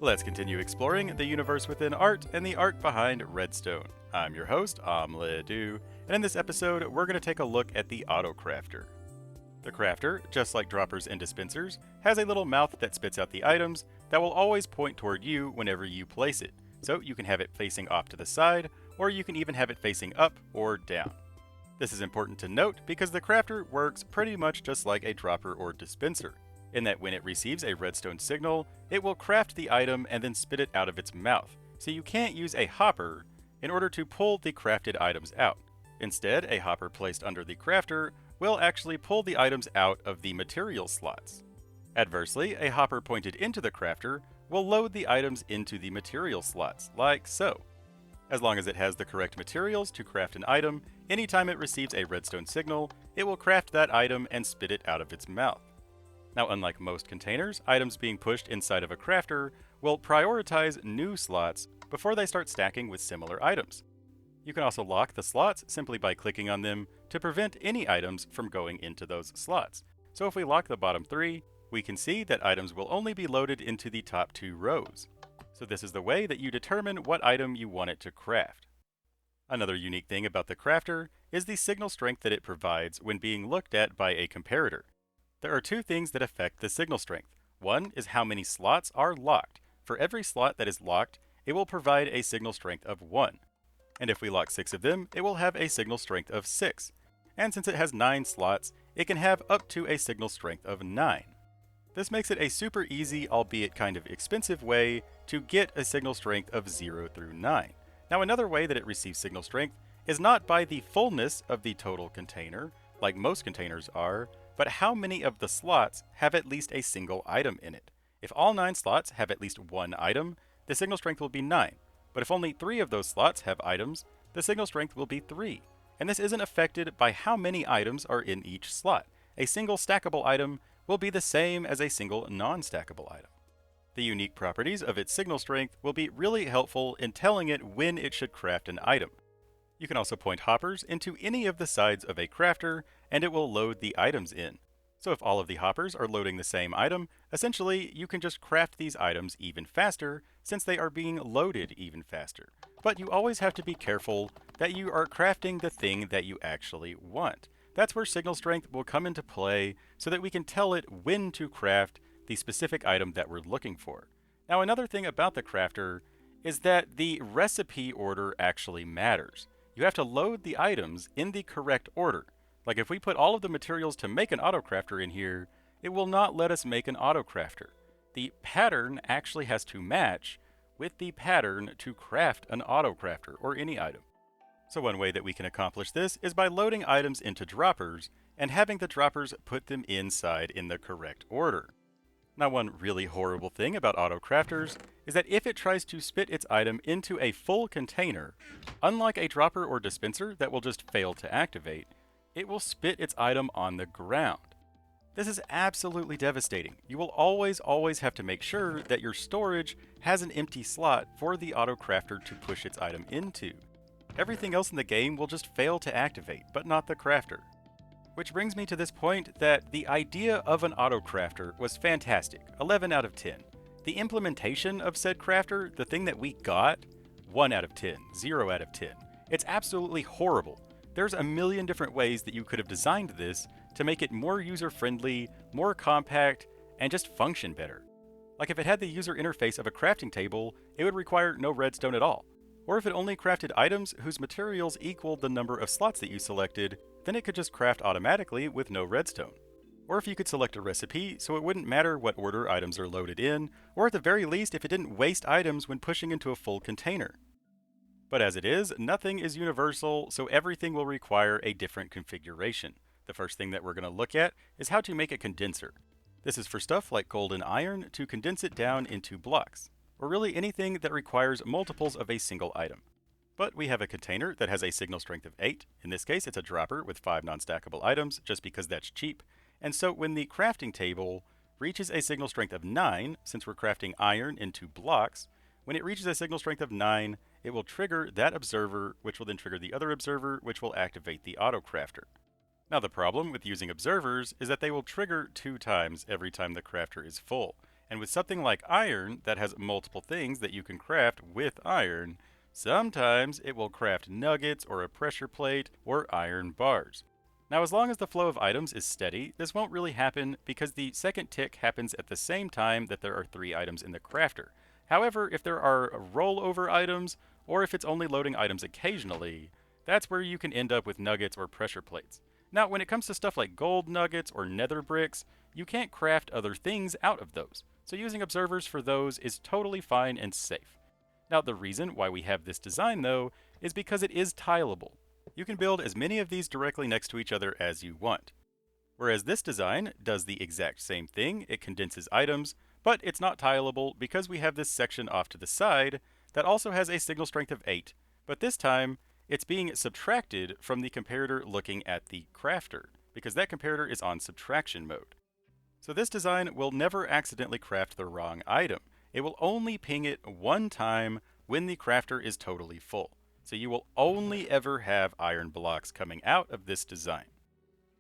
Let's continue exploring the universe within art and the art behind Redstone. I'm your host, Amledu, and in this episode, we're going to take a look at the Auto Crafter. The crafter, just like droppers and dispensers, has a little mouth that spits out the items that will always point toward you whenever you place it. So you can have it facing off to the side, or you can even have it facing up or down. This is important to note because the crafter works pretty much just like a dropper or dispenser, in that when it receives a redstone signal, it will craft the item and then spit it out of its mouth. So you can't use a hopper in order to pull the crafted items out. Instead, a hopper placed under the crafter will actually pull the items out of the material slots. Adversely, a hopper pointed into the crafter will load the items into the material slots, like so. As long as it has the correct materials to craft an item, anytime it receives a redstone signal, it will craft that item and spit it out of its mouth. Now, unlike most containers, items being pushed inside of a crafter will prioritize new slots before they start stacking with similar items. You can also lock the slots simply by clicking on them to prevent any items from going into those slots. So if we lock the bottom three, we can see that items will only be loaded into the top two rows. So this is the way that you determine what item you want it to craft. Another unique thing about the crafter is the signal strength that it provides when being looked at by a comparator. There are two things that affect the signal strength. One is how many slots are locked. For every slot that is locked, it will provide a signal strength of 1. And if we lock 6 of them, it will have a signal strength of 6. And since it has 9 slots, it can have up to a signal strength of 9. This makes it a super easy, albeit kind of expensive way to get a signal strength of 0 through 9. Now, another way that it receives signal strength is not by the fullness of the total container, like most containers are, but how many of the slots have at least a single item in it. If all 9 slots have at least one item, the signal strength will be 9. But if only 3 of those slots have items, the signal strength will be 3. And this isn't affected by how many items are in each slot. A single stackable item will be the same as a single non-stackable item. The unique properties of its signal strength will be really helpful in telling it when it should craft an item. You can also point hoppers into any of the sides of a crafter, and it will load the items in. So if all of the hoppers are loading the same item, essentially you can just craft these items even faster since they are being loaded even faster. But you always have to be careful that you are crafting the thing that you actually want. That's where signal strength will come into play so that we can tell it when to craft the specific item that we're looking for. Now, another thing about the crafter is that the recipe order actually matters. You have to load the items in the correct order. Like if we put all of the materials to make an autocrafter in here, it will not let us make an autocrafter. The pattern actually has to match with the pattern to craft an autocrafter or any item. So one way that we can accomplish this is by loading items into droppers and having the droppers put them inside in the correct order. Now, one really horrible thing about autocrafters is that if it tries to spit its item into a full container, unlike a dropper or dispenser that will just fail to activate, it will spit its item on the ground. This is absolutely devastating. You will always have to make sure that your storage has an empty slot for the autocrafter to push its item into. Everything else in the game will just fail to activate, but not the crafter. Which brings me to this point that the idea of an autocrafter was fantastic, 11 out of 10. The implementation of said crafter, the thing that we got, 1 out of 10, 0 out of 10. It's absolutely horrible. There's a million different ways that you could have designed this to make it more user-friendly, more compact, and just function better. Like if it had the user interface of a crafting table, it would require no redstone at all. Or if it only crafted items whose materials equaled the number of slots that you selected, then it could just craft automatically with no redstone. Or if you could select a recipe so it wouldn't matter what order items are loaded in, or at the very least if it didn't waste items when pushing into a full container. But as it is, nothing is universal, so everything will require a different configuration. The first thing that we're going to look at is how to make a condenser. This is for stuff like gold and iron to condense it down into blocks, or really anything that requires multiples of a single item. But we have a container that has a signal strength of 8. In this case, it's a dropper with 5 non-stackable items, just because that's cheap. And so when the crafting table reaches a signal strength of 9, since we're crafting iron into blocks, when it reaches a signal strength of 9, it will trigger that observer, which will then trigger the other observer, which will activate the autocrafter. Now the problem with using observers is that they will trigger 2 times every time the crafter is full. And with something like iron that has multiple things that you can craft with iron, sometimes it will craft nuggets or a pressure plate or iron bars. Now, as long as the flow of items is steady, this won't really happen because the second tick happens at the same time that there are 3 items in the crafter. However, if there are rollover items, or if it's only loading items occasionally, that's where you can end up with nuggets or pressure plates. Now, when it comes to stuff like gold nuggets or nether bricks, you can't craft other things out of those, so using observers for those is totally fine and safe. Now, the reason why we have this design, though, is because it is tileable. You can build as many of these directly next to each other as you want. Whereas this design does the exact same thing, it condenses items, but it's not tileable because we have this section off to the side that also has a signal strength of 8, but this time it's being subtracted from the comparator looking at the crafter, because that comparator is on subtraction mode. So this design will never accidentally craft the wrong item. It will only ping it one time when the crafter is totally full. So you will only ever have iron blocks coming out of this design.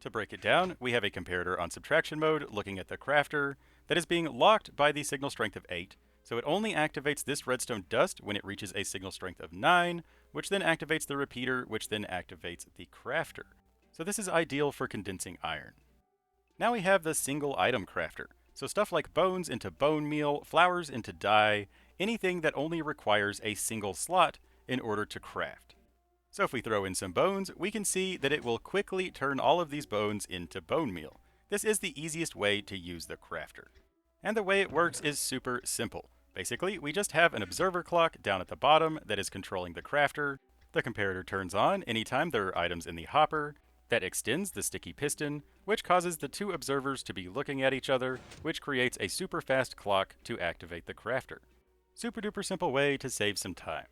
To break it down, we have a comparator on subtraction mode looking at the crafter that is being locked by the signal strength of 8, so it only activates this redstone dust when it reaches a signal strength of 9, which then activates the repeater, which then activates the crafter. So this is ideal for condensing iron. Now we have the single item crafter, so stuff like bones into bone meal, flowers into dye, anything that only requires a single slot in order to craft. So if we throw in some bones, we can see that it will quickly turn all of these bones into bone meal. This is the easiest way to use the crafter. And the way it works is super simple. Basically, we just have an observer clock down at the bottom that is controlling the crafter. The comparator turns on anytime there are items in the hopper. That extends the sticky piston, which causes the 2 observers to be looking at each other, which creates a super fast clock to activate the crafter. Super duper simple way to save some time.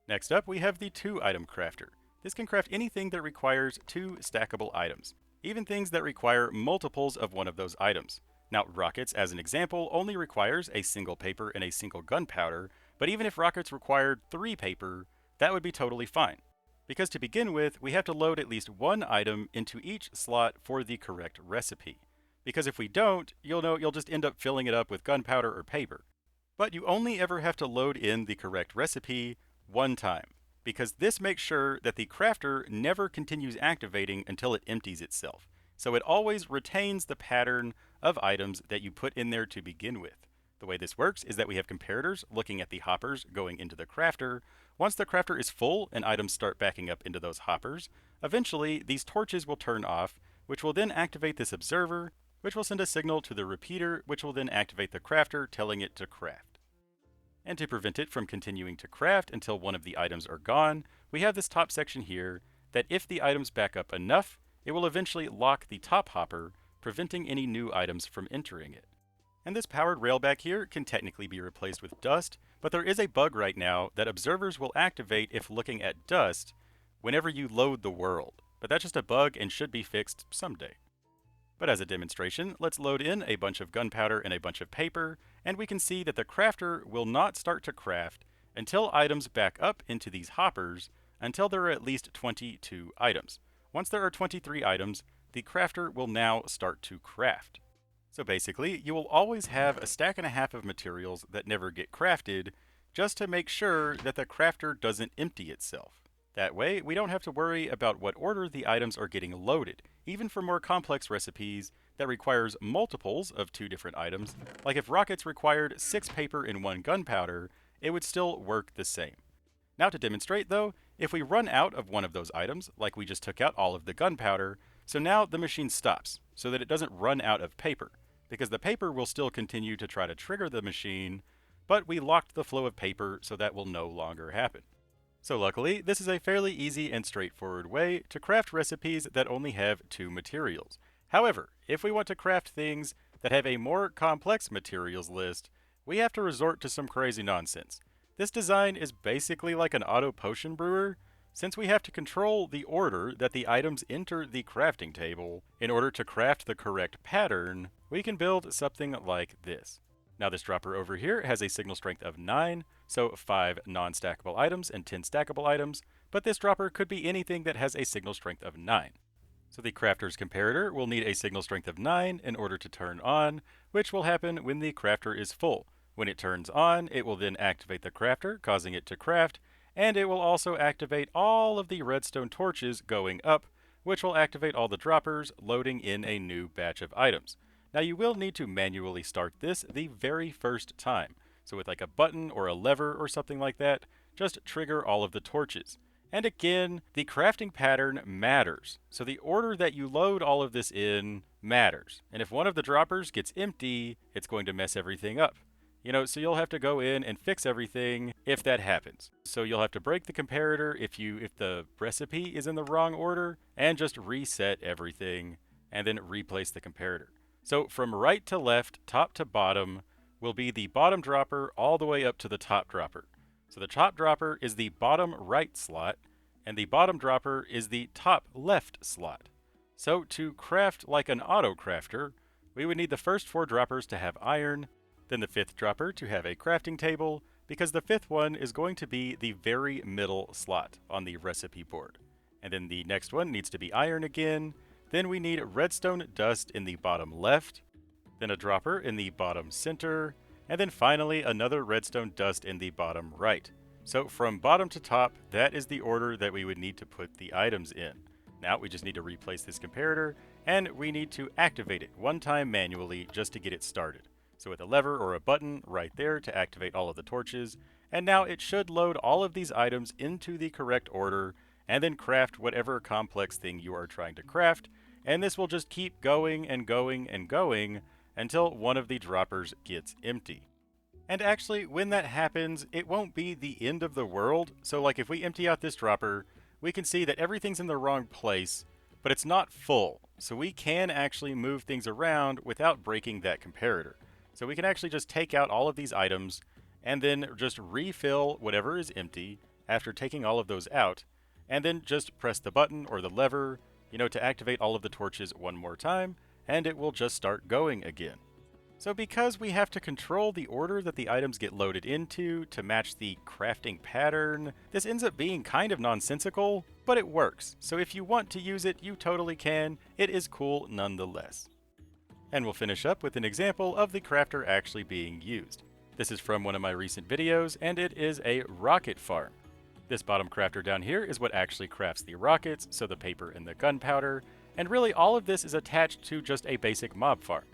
Next up, we have the 2 item crafter. This can craft anything that requires 2 stackable items, even things that require multiples of one of those items. Now, rockets, as an example, only requires a single paper and a single gunpowder, but even if rockets required 3 paper, that would be totally fine. Because to begin with, we have to load at least 1 item into each slot for the correct recipe. Because if we don't, you'll just end up filling it up with gunpowder or paper. But you only ever have to load in the correct recipe 1 time, because this makes sure that the crafter never continues activating until it empties itself. So it always retains the pattern of items that you put in there to begin with. The way this works is that we have comparators looking at the hoppers going into the crafter. Once the crafter is full and items start backing up into those hoppers, eventually these torches will turn off, which will then activate this observer, which will send a signal to the repeater, which will then activate the crafter, telling it to craft. And to prevent it from continuing to craft until one of the items are gone, we have this top section here that if the items back up enough, it will eventually lock the top hopper, preventing any new items from entering it. And this powered rail back here can technically be replaced with dust, but there is a bug right now that observers will activate if looking at dust whenever you load the world. But that's just a bug and should be fixed someday. But as a demonstration, let's load in a bunch of gunpowder and a bunch of paper, and we can see that the crafter will not start to craft until items back up into these hoppers until there are at least 22 items. Once there are 23 items, the crafter will now start to craft. So basically, you will always have a stack and a half of materials that never get crafted, just to make sure that the crafter doesn't empty itself. That way, we don't have to worry about what order the items are getting loaded, even for more complex recipes that requires multiples of 2 different items. Like if rockets required 6 paper and 1 gunpowder, it would still work the same. Now to demonstrate though, if we run out of one of those items, like we just took out all of the gunpowder, so now the machine stops, so that it doesn't run out of paper, because the paper will still continue to try to trigger the machine, but we locked the flow of paper so that will no longer happen. So luckily, this is a fairly easy and straightforward way to craft recipes that only have 2 materials. However, if we want to craft things that have a more complex materials list, we have to resort to some crazy nonsense. This design is basically like an auto potion brewer, since we have to control the order that the items enter the crafting table in order to craft the correct pattern. We can build something like this. Now this dropper over here has a signal strength of 9, so 5 non-stackable items and 10 stackable items, but this dropper could be anything that has a signal strength of 9. So the crafter's comparator will need a signal strength of 9 in order to turn on, which will happen when the crafter is full. When it turns on, it will then activate the crafter, causing it to craft, and it will also activate all of the redstone torches going up, which will activate all the droppers, loading in a new batch of items. Now you will need to manually start this the very first time. So with like a button or a lever or something like that, just trigger all of the torches. And again, the crafting pattern matters. So the order that you load all of this in matters. And if one of the droppers gets empty, it's going to mess everything up. So you'll have to go in and fix everything if that happens. So you'll have to break the comparator if the recipe is in the wrong order, and just reset everything and then replace the comparator. So from right to left, top to bottom, will be the bottom dropper all the way up to the top dropper. So the top dropper is the bottom right slot, and the bottom dropper is the top left slot. So to craft like an auto crafter, we would need the first 4 droppers to have iron, then the 5th dropper to have a crafting table, because the 5th one is going to be the very middle slot on the recipe board. And then the next one needs to be iron again. Then we need redstone dust in the bottom left, then a dropper in the bottom center, and then finally another redstone dust in the bottom right. So from bottom to top, that is the order that we would need to put the items in. Now we just need to replace this comparator, and we need to activate it one time manually just to get it started. So with a lever or a button right there to activate all of the torches, and now it should load all of these items into the correct order, and then craft whatever complex thing you are trying to craft, and this will just keep going and going and going until one of the droppers gets empty. And actually, when that happens, it won't be the end of the world. So like if we empty out this dropper, we can see that everything's in the wrong place, but it's not full. So we can actually move things around without breaking that comparator. So we can actually just take out all of these items and then just refill whatever is empty after taking all of those out, and then just press the button or the lever, to activate all of the torches one more time, and it will just start going again. So because we have to control the order that the items get loaded into to match the crafting pattern, this ends up being kind of nonsensical, but it works. So if you want to use it, you totally can. It is cool nonetheless. And we'll finish up with an example of the crafter actually being used. This is from one of my recent videos, and it is a rocket farm. This bottom crafter down here is what actually crafts the rockets, so the paper and the gunpowder, and really all of this is attached to just a basic mob farm.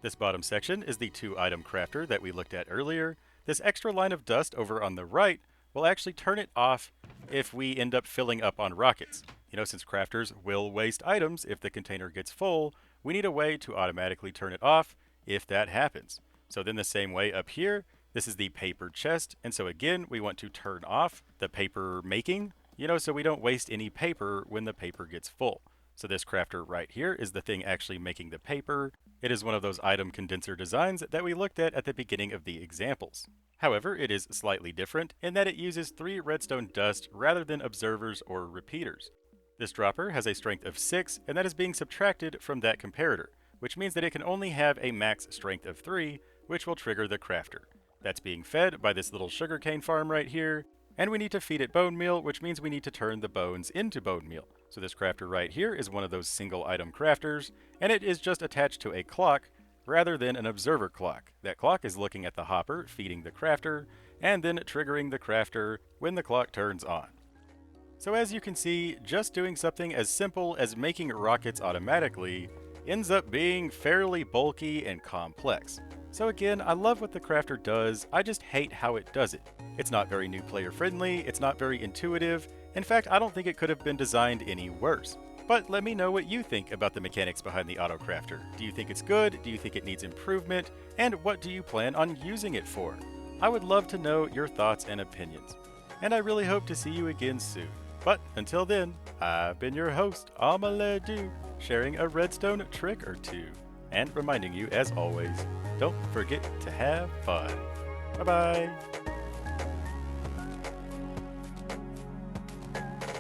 This bottom section is the 2-item crafter that we looked at earlier. This extra line of dust over on the right will actually turn it off if we end up filling up on rockets. Since crafters will waste items if the container gets full, we need a way to automatically turn it off if that happens. So then the same way up here, this is the paper chest, and so again, we want to turn off the paper making, so we don't waste any paper when the paper gets full. So this crafter right here is the thing actually making the paper. It is one of those item condenser designs that we looked at the beginning of the examples. However, it is slightly different in that it uses 3 redstone dust rather than observers or repeaters. This dropper has a strength of 6, and that is being subtracted from that comparator, which means that it can only have a max strength of 3, which will trigger the crafter. That's being fed by this little sugarcane farm right here, and we need to feed it bone meal, which means we need to turn the bones into bone meal. So this crafter right here is one of those single item crafters, and it is just attached to a clock rather than an observer clock. That clock is looking at the hopper, feeding the crafter, and then triggering the crafter when the clock turns on. So as you can see, just doing something as simple as making rockets automatically ends up being fairly bulky and complex. So again, I love what the crafter does, I just hate how it does it. It's not very new player friendly, it's not very intuitive. In fact, I don't think it could have been designed any worse. But let me know what you think about the mechanics behind the auto crafter. Do you think it's good? Do you think it needs improvement? And what do you plan on using it for? I would love to know your thoughts and opinions. And I really hope to see you again soon. But until then, I've been your host, Amaledu, sharing a redstone trick or two. And reminding you, as always, don't forget to have fun. Bye-bye.